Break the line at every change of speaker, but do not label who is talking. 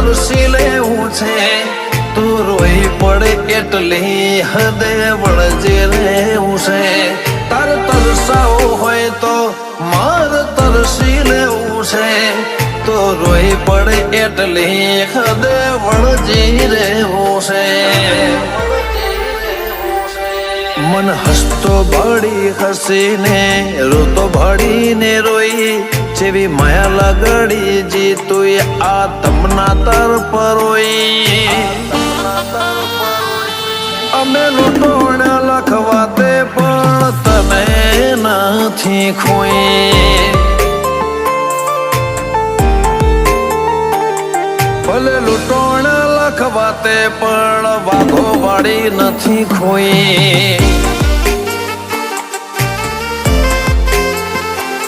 તરસી લેવું છે તું રોઈ પડે એટલી હદે વળજે રહેવું છે તાર તરસાવું હોય તો માર તરસી લેવું છે તો રોઈ પડે એટલી હદે વળજી રહેવું છે મન હસતો ભાડી હસીને રોતો ભાડીને રોઈ જેવી માયા લગડી જી તું આ તમના તરફ રોઈ અમે લૂંટોણ્યા લખવા તે પણ તને નથી ખોઈ ભલે લૂંટોણ્યા લખવા તે પણ વાઘો વાળી નથી ખોઈ